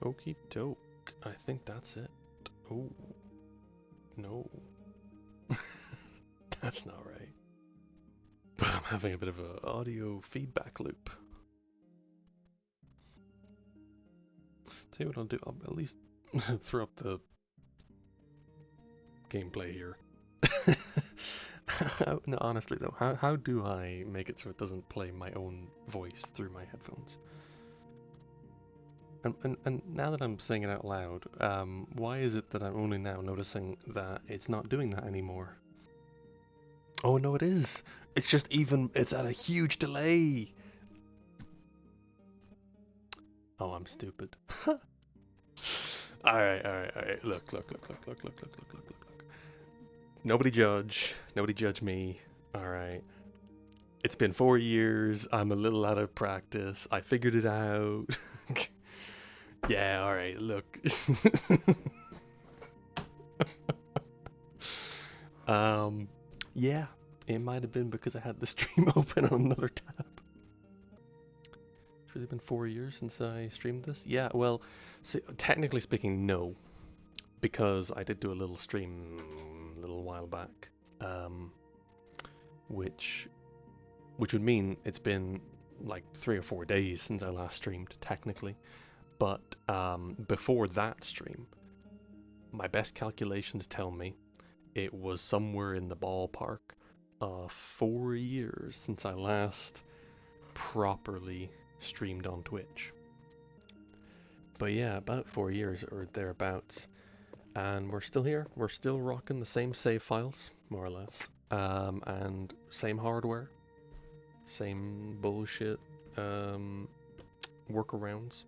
Okie doke. I think that's it. Oh. No. That's not right. But I'm having a bit of an audio feedback loop. Tell you what I'll do, I'll at least throw up the gameplay here. No, honestly though, how do I make it so it doesn't play my own voice through my headphones? And now that I'm saying it out loud, why is it that I'm only now noticing that it's not doing that anymore? Oh no, it is! It's just it's at a huge delay! Oh, I'm stupid. Alright. Look. Nobody judge me. Alright. It's been 4 years, I'm a little out of practice, I figured it out. Yeah, alright, look. Yeah, it might have been because I had the stream open on another tab. It's really been 4 years since I streamed this? Yeah, well, so, technically speaking, no. Because I did do a little stream a little while back. Which would mean it's been like 3 or 4 days since I last streamed, technically. But before that stream, my best calculations tell me it was somewhere in the ballpark of 4 years since I last properly streamed on Twitch. But yeah, about 4 years or thereabouts. And we're still here. We're still rocking the same save files, more or less. And same hardware. Same bullshit workarounds.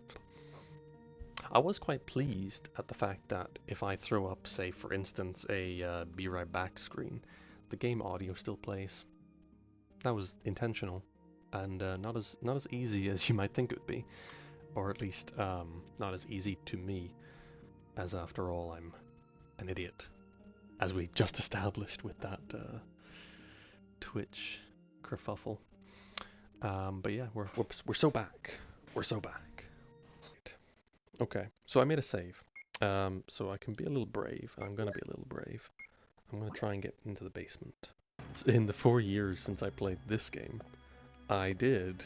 I was quite pleased at the fact that if I throw up, say for instance, a be right back screen, the game audio still plays. That was intentional, and not as easy as you might think it would be, or at least not as easy to me, as after all I'm an idiot, as we just established with that Twitch kerfuffle. But yeah, we're so back. We're so back. Okay, so I made a save. So I can be a little brave. I'm gonna be a little brave. I'm gonna try and get into the basement. In the 4 years since I played this game, I did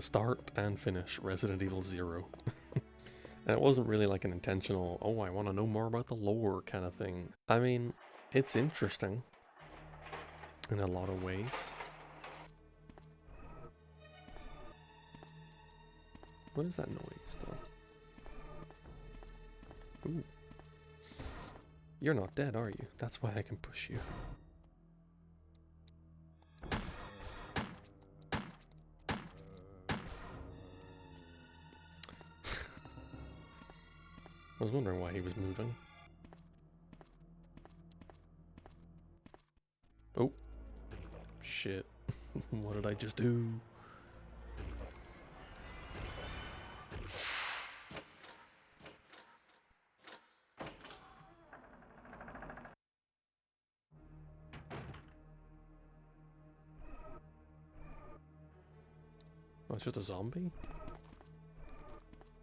start and finish Resident Evil 0. And it wasn't really like an intentional, oh, I want to know more about the lore kind of thing. I mean, it's interesting in a lot of ways. What is that noise, though? Ooh. You're not dead, are you? That's why I can push you. I was wondering why he was moving. Oh. Shit. What did I just do? Oh, it's just a zombie?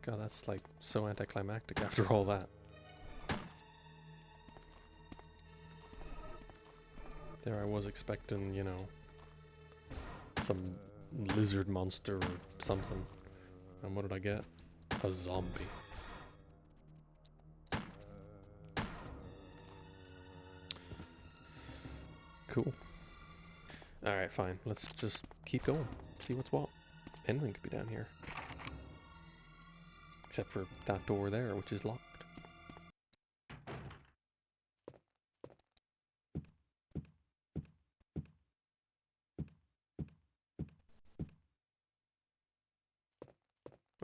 God, that's like so anticlimactic after all that. There I was expecting, you know, some lizard monster or something. And what did I get? A zombie. Cool. Alright, fine. Let's just keep going. See what's what. Anything could be down here. Except for that door there, which is locked.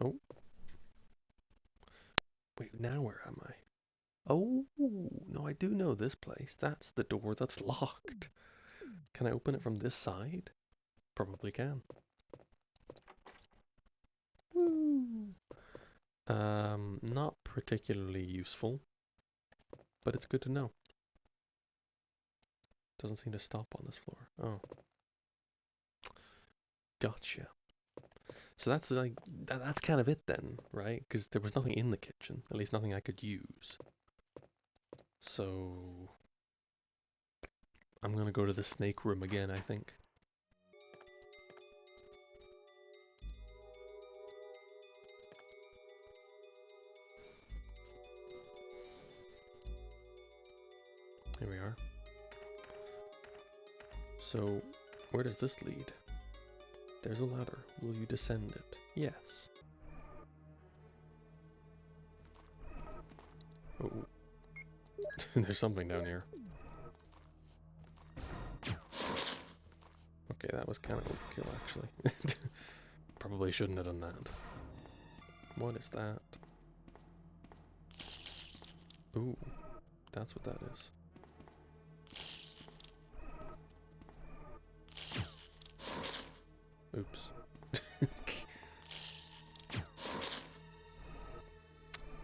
Oh. Wait, now where am I? Oh, no, I do know this place. That's the door that's locked. Can I open it from this side? Probably can. Woo! Not particularly useful, but it's good to know. Doesn't seem to stop on this floor. Oh. Gotcha. So that's like that's kind of it then, right? Because there was nothing in the kitchen, at least nothing I could use. So I'm gonna go to the snake room again, I think. Here we are. So where does this lead? There's a ladder. Will you descend it? Yes. Oh. There's something down here. Okay, that was kind of overkill, actually. Probably shouldn't have done that. What is that? Ooh, that's what that is. Oops.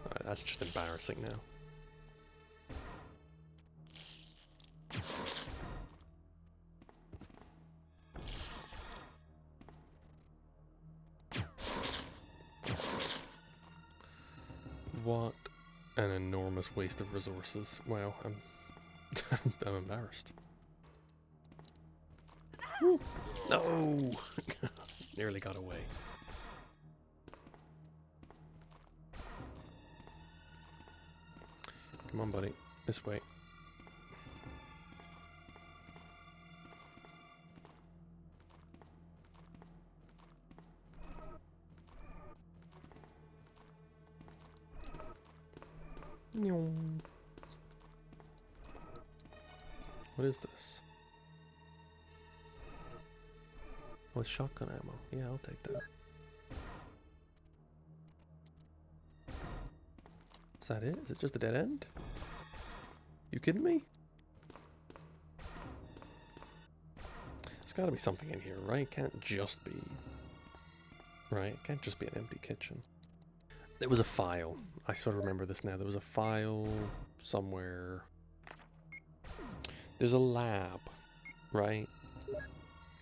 Alright, that's just embarrassing now. What an enormous waste of resources. Wow, I'm I'm embarrassed. Woo. No! Nearly got away. Come on, buddy. This way. What is this? Oh, it's shotgun ammo. Yeah, I'll take that. Is that it? Is it just a dead end? You kidding me? There's gotta be something in here, right? It can't just be... Right? It can't just be an empty kitchen. There was a file. I sort of remember this now. There was a file somewhere. There's a lab, right?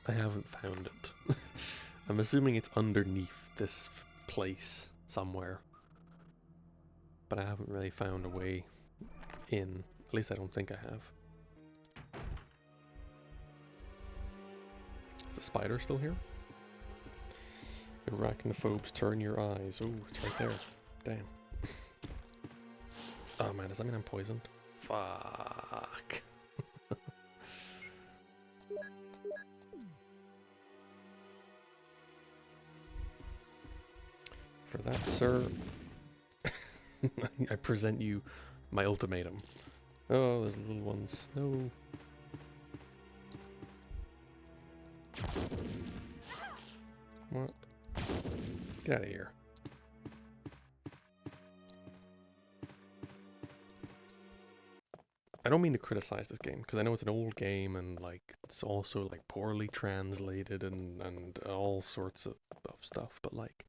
I haven't found it. I'm assuming it's underneath this place somewhere. But I haven't really found a way in. At least I don't think I have. Is the spider still here? Arachnophobes, turn your eyes. Oh, it's right there. Damn. Oh man, does that mean I'm poisoned? Fuck. For that, sir, I present you my ultimatum. Oh, there's little ones. No. What? Get out of here. I don't mean to criticize this game, because I know it's an old game and like it's also like poorly translated and all sorts of stuff, but like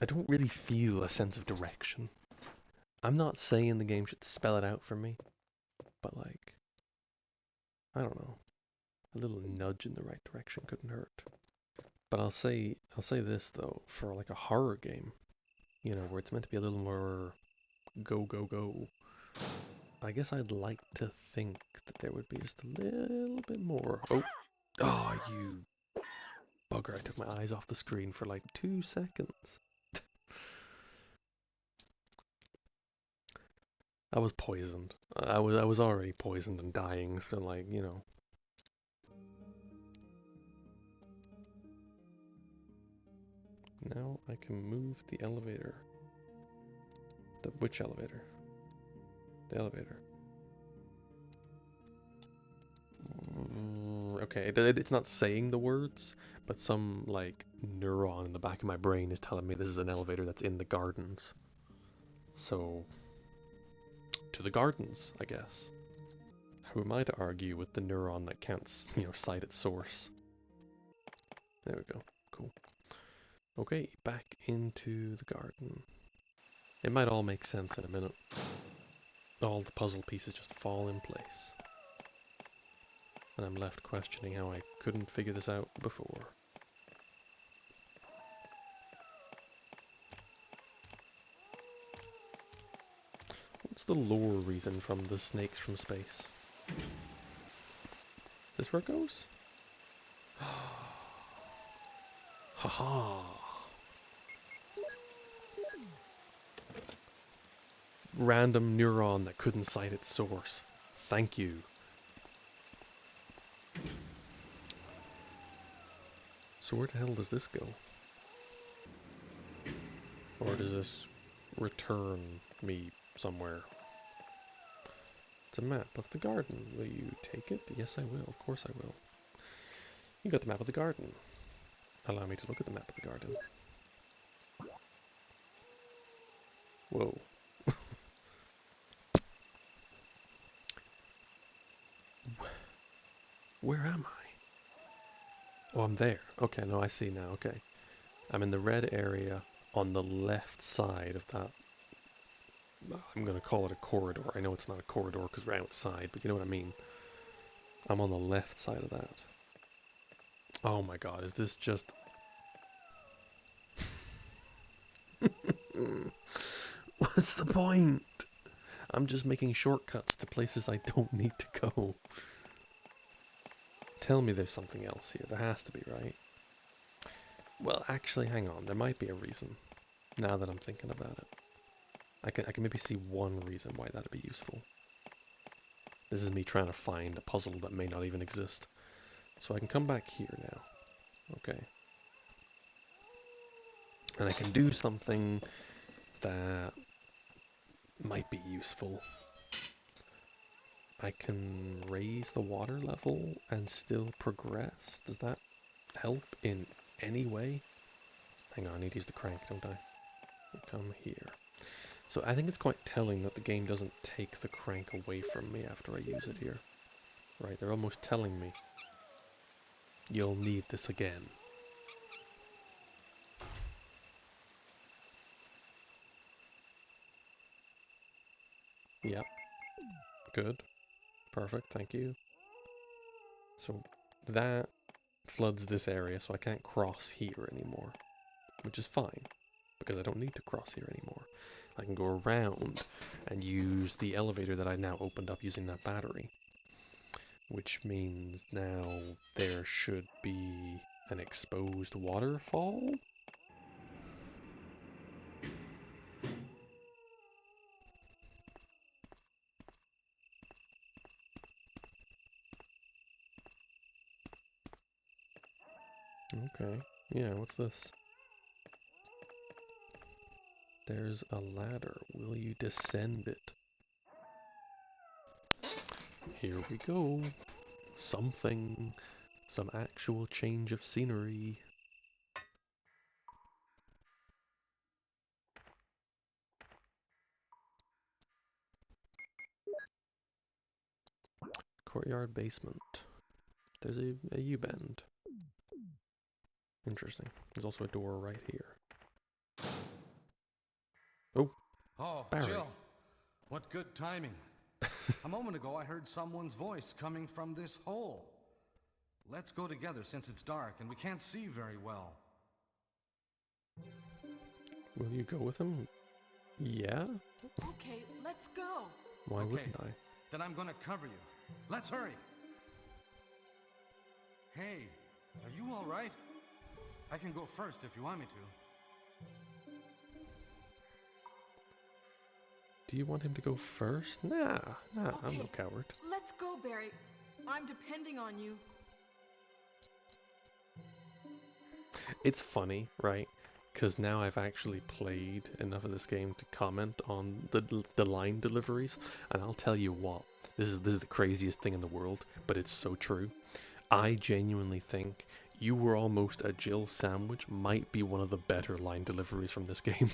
I don't really feel a sense of direction. I'm not saying the game should spell it out for me, but like I don't know. A little nudge in the right direction couldn't hurt. But I'll say this though, for like a horror game, you know, where it's meant to be a little more go go go, I guess I'd like to think that there would be just a little bit more. Oh, oh, you bugger! I took my eyes off the screen for like 2 seconds. I was poisoned. I was already poisoned and dying. So like, you know. Now I can move the elevator. Which elevator? The elevator. Okay, it's not saying the words, but some like neuron in the back of my brain is telling me this is an elevator that's in the gardens. So, to the gardens, I guess. Who am I to argue with the neuron that can't, you know, cite its source? There we go. Cool. Okay, back into the garden. It might all make sense in a minute. All the puzzle pieces just fall in place. And I'm left questioning how I couldn't figure this out before. the lore reason from the snakes from space? Is this where it goes? Haha. Random neuron that couldn't cite its source. Thank you. So where the hell does this go? Or does this return me somewhere? It's a map of the garden. Will you take it? Yes, I will. Of course I will. You got the map of the garden. Allow me to look at the map of the garden. Whoa. Where am I? Oh, I'm there. Okay, no, I see now. Okay. I'm in the red area on the left side of that. I'm going to call it a corridor. I know it's not a corridor because we're outside, but you know what I mean. I'm on the left side of that. Oh my god, is this just... What's the point? I'm just making shortcuts to places I don't need to go. Tell me there's something else here. There has to be, right? Well, actually, hang on. There might be a reason. Now that I'm thinking about it. I can maybe see one reason why that'd be useful. This is me trying to find a puzzle that may not even exist. So I can come back here now. Okay. And I can do something that might be useful. I can raise the water level and still progress. Does that help in any way? Hang on, I need to use the crank, don't I? Come here. So I think it's quite telling that the game doesn't take the crank away from me after I use it here. Right, they're almost telling me, you'll need this again. Yep. Good. Perfect, thank you. So that floods this area, so I can't cross here anymore. Which is fine, because I don't need to cross here anymore. I can go around and use the elevator that I now opened up using that battery. Which means now there should be an exposed waterfall? Okay, yeah, what's this? There's a ladder. Will you descend it? Here we go. Something. Some actual change of scenery. Courtyard basement. There's a U-bend. Interesting. There's also a door right here. Oh, Barry. Jill, what good timing. A moment ago I heard someone's voice coming from this hole. Let's go together since it's dark and we can't see very well. Will you go with him? Yeah? Okay, let's go. Why wouldn't I? Then I'm gonna cover you. Let's hurry. Hey, are you all right? I can go first if you want me to. Do you want him to go first? Nah, Okay, I'm no coward. Let's go, Barry. I'm depending on you. It's funny, right? Because now I've actually played enough of this game to comment on the line deliveries, and I'll tell you what, this is the craziest thing in the world, but it's so true. I genuinely think "you were almost a Jill sandwich" might be one of the better line deliveries from this game.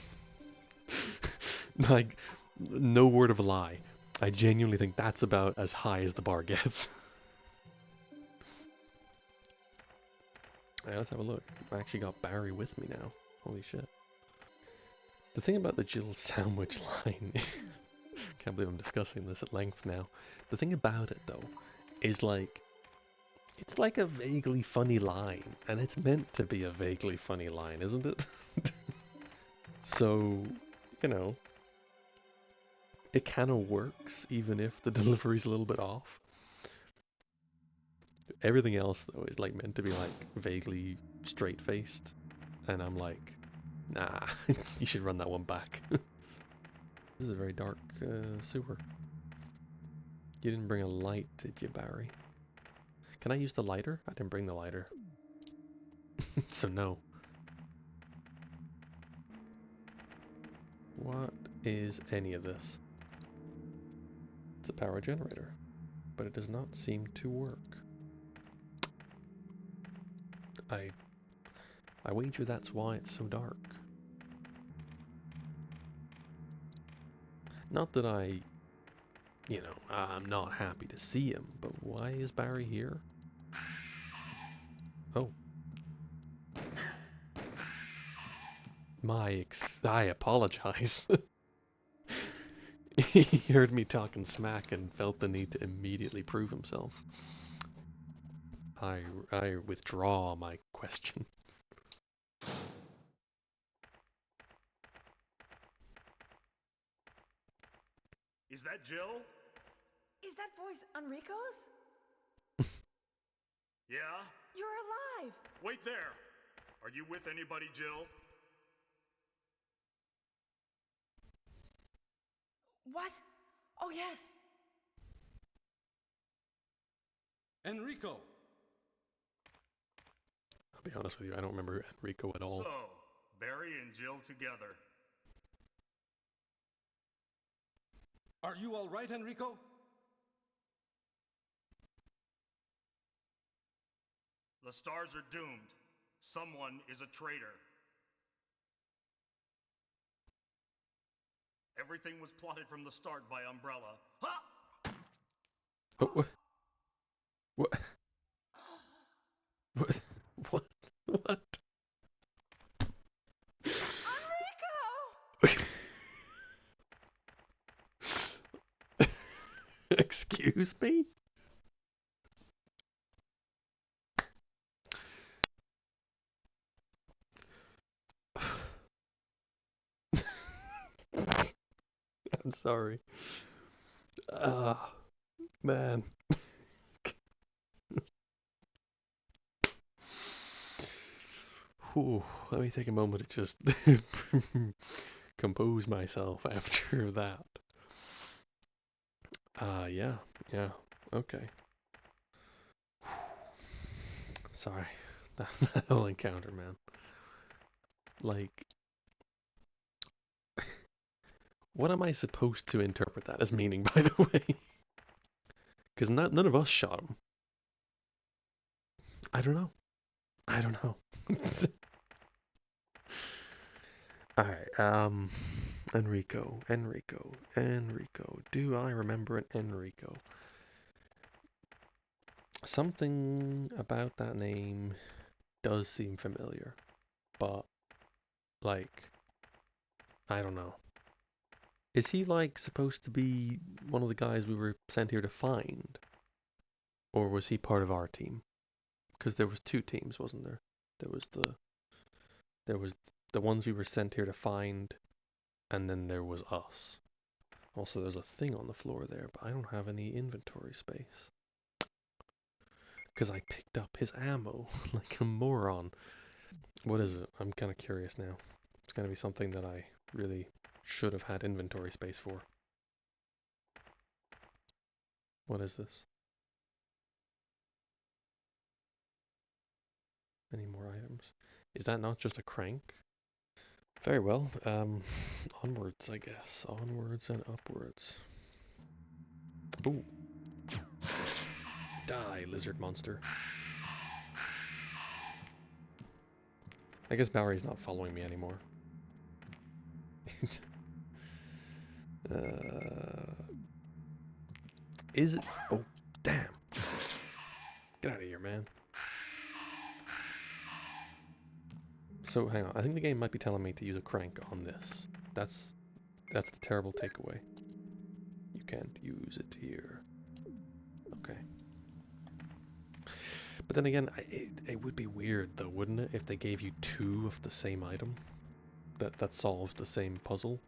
Like, no word of a lie. I genuinely think that's about as high as the bar gets. Alright, let's have a look. I actually got Barry with me now. Holy shit. The thing about the Jill sandwich line, can't believe I'm discussing this at length now. The thing about it though, is like, it's like a vaguely funny line, and it's meant to be a vaguely funny line, isn't it? So, you know, it kind of works even if the delivery's a little bit off. Everything else though is like meant to be like vaguely straight-faced, and I'm like, nah, you should run that one back. This is a very dark sewer. You didn't bring a light, did you, Barry? Can I use the lighter? I didn't bring the lighter. So no. What is any of this? It's a power generator, but it does not seem to work. I wager that's why it's so dark. Not that I'm not happy to see him, but why is Barry here? Oh. I apologize. He heard me talking smack and felt the need to immediately prove himself. I withdraw my question. Is that Jill? Is that voice Enrico's? Yeah? You're alive! Wait there! Are you with anybody, Jill? What? Oh, yes. Enrico! I'll be honest with you, I don't remember Enrico at all. So, Barry and Jill together. Are you all right, Enrico? The stars are doomed. Someone is a traitor. Everything was plotted from the start by Umbrella. Ha! Oh, what? What? What? What? What? Enrico! Excuse me? I'm sorry. Man. Whew, let me take a moment to just compose myself after that. Yeah, okay. Sorry. That whole encounter, man. Like, what am I supposed to interpret that as meaning, by the way? Because none of us shot him. I don't know. Alright, Enrico. Do I remember an Enrico? Something about that name does seem familiar, but, like, I don't know. Is he, like, supposed to be one of the guys we were sent here to find? Or was he part of our team? Because there was two teams, wasn't there? There was the ones we were sent here to find, and then there was us. Also, there's a thing on the floor there, but I don't have any inventory space. Because I picked up his ammo like a moron. What is it? I'm kind of curious now. It's going to be something that I really should have had inventory space for. What is this? Any more items? Is that not just a crank? Very well. Onwards, I guess. Onwards and upwards. Ooh. Die, lizard monster. I guess Bowery's not following me anymore. Is it? Oh, damn. Get out of here, man. So, hang on. I think the game might be telling me to use a crank on this. That's the terrible takeaway. You can't use it here. Okay. But then again, it would be weird though, wouldn't it, if they gave you two of the same item that solves the same puzzle?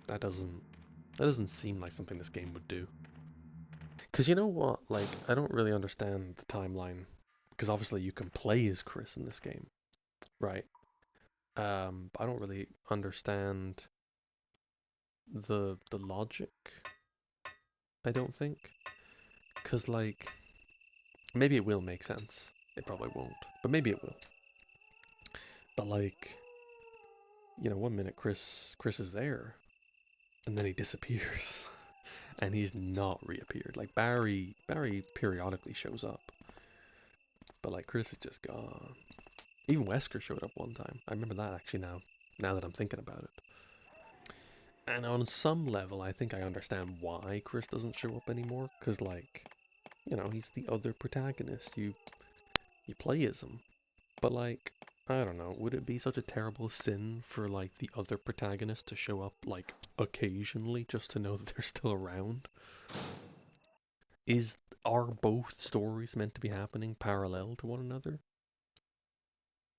That doesn't seem like something this game would do. Because you know what? Like, I don't really understand the timeline. Because obviously you can play as Chris in this game, right? But I don't really understand the logic. I don't think. Because, like, maybe it will make sense. It probably won't. But maybe it will. But, like, you know, one minute Chris is there, and then he disappears. And he's not reappeared. Like, Barry periodically shows up. But, like, Chris is just gone. Even Wesker showed up one time. I remember that, actually, now that I'm thinking about it. And on some level, I think I understand why Chris doesn't show up anymore. Because, like, you know, he's the other protagonist. You play as him. But, like, I don't know, would it be such a terrible sin for, like, the other protagonist to show up, like, occasionally just to know that they're still around? Are both stories meant to be happening parallel to one another?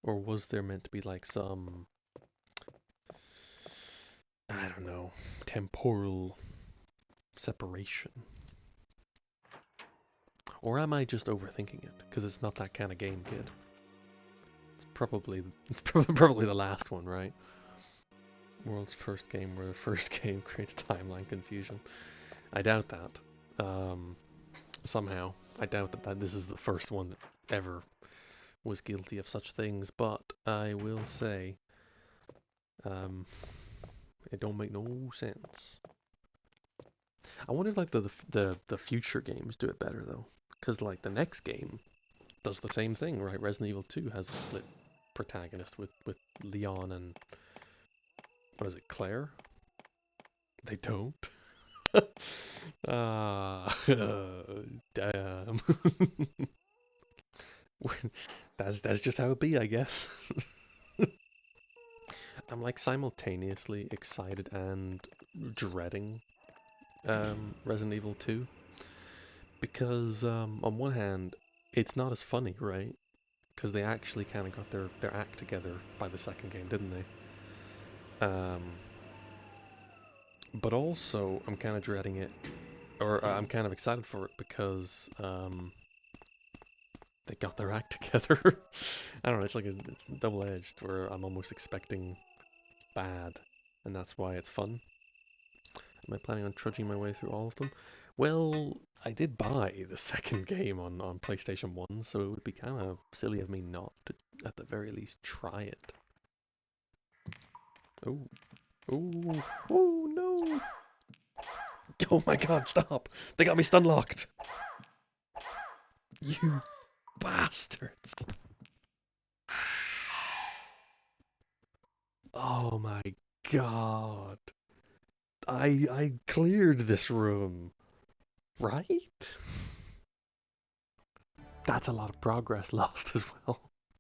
Or was there meant to be, like, some, I don't know, temporal separation? Or am I just overthinking it? Because it's not that kind of game, kid. It's probably the last one, right? World's first game where the first game creates timeline confusion. I doubt that. Somehow, I doubt that this is the first one that ever was guilty of such things. But I will say, it don't make no sense. I wonder if like the future games do it better though, because like the next game does the same thing, right? Resident Evil 2 has a split protagonist with Leon and what is it, Claire? They don't. Ah, damn. That's just how it be, I guess. I'm like simultaneously excited and dreading Resident Evil 2 because on one hand it's not as funny, right? Because they actually kind of got their act together by the second game, didn't they? But also I'm kind of dreading it, or I'm kind of excited for it because they got their act together. I don't know, it's double-edged where I'm almost expecting bad, and that's why it's fun. Am I planning on trudging my way through all of them? Well, I did buy the second game on PlayStation 1, so it would be kind of silly of me not to, at the very least, try it. Oh, oh, oh no! Oh my god, stop! They got me stun locked! You bastards! Oh my god. I cleared this room, right? That's a lot of progress lost as well.